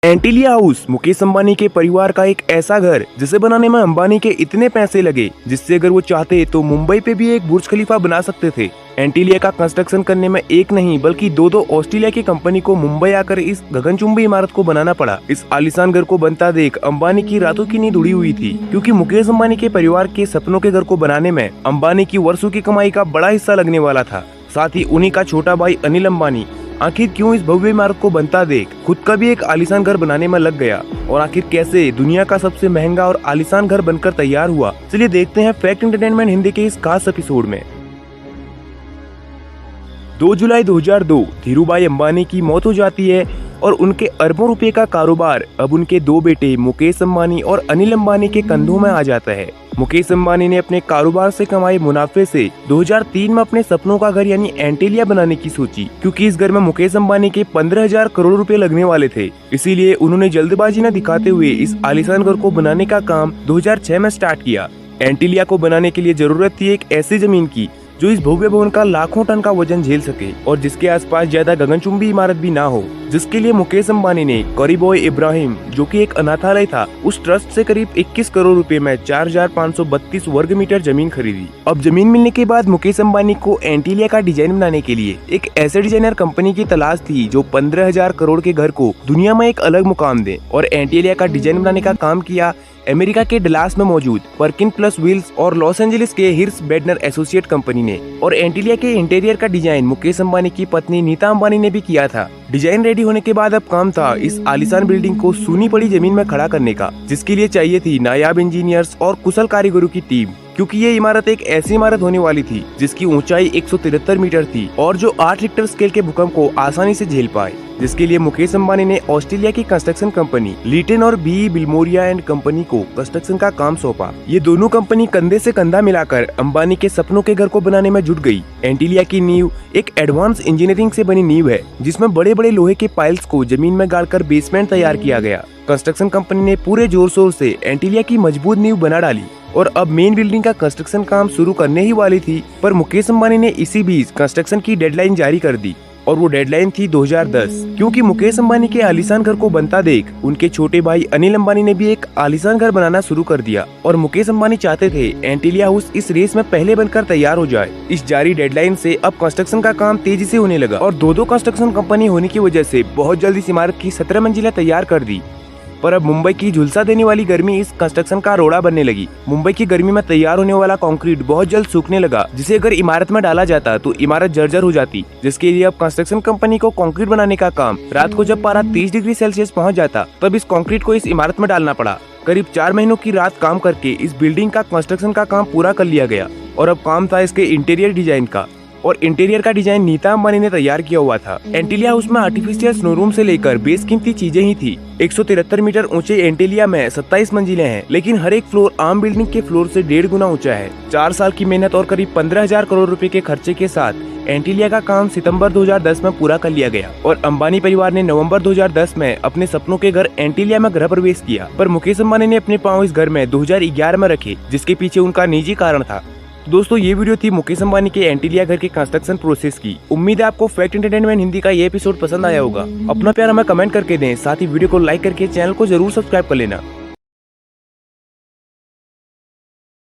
Antilia house Mukesh Ambani के परिवार का एक ऐसा घर जिसे बनाने में अंबानी के इतने पैसे लगे जिससे अगर वो चाहते तो मुंबई पे भी एक बुर्ज खलीफा बना सकते थे। एंटीलिया का कंस्ट्रक्शन करने में एक नहीं बल्कि दो ऑस्ट्रेलिया की कंपनी को मुंबई आकर इस गगनचुंबी इमारत को बनाना पड़ा। इस आलीशान घर को बनता देख अंबानी की रातों की नींद उड़ी हुई थी, क्योंकि मुकेश अंबानी के परिवार के सपनों के घर को बनाने में अंबानी की वर्षों की कमाई का बड़ा हिस्सा लगने वाला था। साथ ही उन्हीं का छोटा भाई अनिल अंबानी आखिर क्यों इस भव्य इमारत को बनता देख खुद का भी एक आलीशान घर बनाने में लग गया, और आखिर कैसे दुनिया का सबसे महंगा और आलीशान घर बनकर तैयार हुआ। चलिए देखते हैं फैक्ट एंटरटेनमेंट हिंदी के इस खास एपिसोड में। 2 जुलाई 2002 धीरूभाई अंबानी की मौत हो जाती है और उनके अरबों रुपए का कारोबार अब उनके 2 बेटे मुकेश अंबानी और अनिल अंबानी के कंधों में आ जाता है। मुकेश अंबानी ने अपने कारोबार से कमाए मुनाफे से 2003 में अपने सपनों का घर यानी एंटीलिया बनाने की सोची, क्योंकि इस घर में मुकेश अंबानी के 15,000 करोड़ रुपए लगने वाले थे। इसीलिए उन्होंने जल्दबाजी न दिखाते हुए इस आलीशान घर को बनाने का काम 2006 में स्टार्ट किया। एंटीलिया को बनाने के लिए जरूरत थी एक ऐसी जमीन की जो इस भव्य भवन का लाखों टन का वजन झेल सके और जिसके आसपास ज्यादा गगनचुंबी इमारत भी ना हो, जिसके लिए मुकेश अंबानी ने करीबोय इब्राहिम, जो कि एक अनाथालय था, उस ट्रस्ट से करीब 21 करोड़ रुपए में 4,532 वर्ग मीटर जमीन खरीदी। अब जमीन मिलने के बाद मुकेश अंबानी को एंटीलिया का डिजाइन बनाने के लिए एक ऐसे डिजाइनर कंपनी की तलाश थी जो 15,000 करोड़ के घर को दुनिया में एक अलग मुकाम दे, और एंटीलिया का डिजाइन बनाने का काम किया अमेरिका के डलास में मौजूद पर्किन प्लस व्हील्स और लॉस एंजलिस के हिर्स बेडनर एसोसिएट कंपनी ने। और एंटीलिया के इंटीरियर का डिजाइन मुकेश अंबानी की पत्नी नीता अंबानी ने भी किया था। डिजाइन रेडी होने के बाद अब काम था इस आलीशान बिल्डिंग को सूनी पड़ी जमीन में खड़ा करने का, जिसके लिए चाहिए थी नायाब इंजीनियर्स और कुशल कारीगरों की टीम, क्योंकि ये इमारत एक ऐसी इमारत होने वाली थी जिसकी ऊंचाई 173 मीटर थी और जो 8 रिक्टर स्केल के भूकंप को आसानी से झेल पाए, जिसके लिए मुकेश अंबानी ने ऑस्ट्रेलिया की कंस्ट्रक्शन कंपनी लीटन और बी बिलमोरिया एंड कंपनी को कंस्ट्रक्शन का काम सौंपा। ये दोनों कंपनी कंधे से कंधा मिलाकर अंबानी के सपनों के घर को बनाने में जुट गई। एंटीलिया की नींव एक एडवांस इंजीनियरिंग से बनी नींव है, जिसमें बड़े बड़े लोहे के पाइल्स को जमीन में गाड़कर बेसमेंट तैयार किया गया। कंस्ट्रक्शन कंपनी ने पूरे जोर शोर से एंटीलिया की मजबूत नींव बना डाली और अब मेन बिल्डिंग का कंस्ट्रक्शन काम शुरू करने ही वाली थी, पर मुकेश अंबानी ने इसी बीच कंस्ट्रक्शन की डेडलाइन जारी कर दी, और वो डेडलाइन थी 2010, क्योंकि मुकेश अंबानी के आलीशान घर को बनता देख उनके छोटे भाई अनिल अंबानी ने भी एक आलीशान घर बनाना शुरू कर दिया। और मुकेश अंबानी चाहते थे एंटीलिया हाउस इस रेस में पहले बनकर तैयार हो जाए। इस जारी डेडलाइन से अब कंस्ट्रक्शन का काम तेजी से होने लगा और दो कंस्ट्रक्शन कंपनी होने की वजह से बहुत जल्द इस इमारत की 17 मंजिलें तैयार कर दी। पर अब मुंबई की झुलसा देने वाली गर्मी इस कंस्ट्रक्शन का रोड़ा बनने लगी। मुंबई की गर्मी में तैयार होने वाला कंक्रीट बहुत जल्द सूखने लगा, जिसे अगर इमारत में डाला जाता तो इमारत जर्जर हो जाती, जिसके लिए अब कंस्ट्रक्शन कंपनी को कंक्रीट बनाने का काम रात को जब पारा 30 डिग्री सेल्सियस पहुंच जाता तब इस कंक्रीट को इस इमारत में डालना पड़ा। करीब 4 महीनों की रात काम करके इस बिल्डिंग का कंस्ट्रक्शन का काम पूरा कर लिया गया और अब काम था इसके इंटीरियर डिजाइन का, और इंटीरियर का डिजाइन नीता अंबानी ने तैयार किया हुआ था। एंटीलिया हाउस में आर्टिफिशियल स्नो रूम से लेकर बेसकीमती चीजें ही थी। 173 मीटर ऊंचे एंटीलिया में 27 मंजिलें हैं, लेकिन हर एक फ्लोर आम बिल्डिंग के फ्लोर से 1.5 गुना ऊंचा है। 4 साल की मेहनत और करीब 15,000 करोड़ रुपए के खर्चे के साथ एंटीलिया का काम सितंबर 2010 में पूरा कर लिया गया और अंबानी परिवार ने नवंबर 2010 में अपने सपनों के घर एंटीलिया में गृह प्रवेश किया। पर मुकेश अंबानी ने अपने पांव इस घर में 2011 में रखे, जिसके पीछे उनका निजी कारण था। दोस्तों, ये वीडियो थी मुकेश अंबानी के एंटीलिया घर के कंस्ट्रक्शन प्रोसेस की। उम्मीद है आपको फैक्ट एंटरटेनमेंट हिंदी का ये एपिसोड पसंद आया होगा। अपना प्यार हमें कमेंट करके दें, साथ ही वीडियो को लाइक करके चैनल को जरूर सब्सक्राइब कर लेना।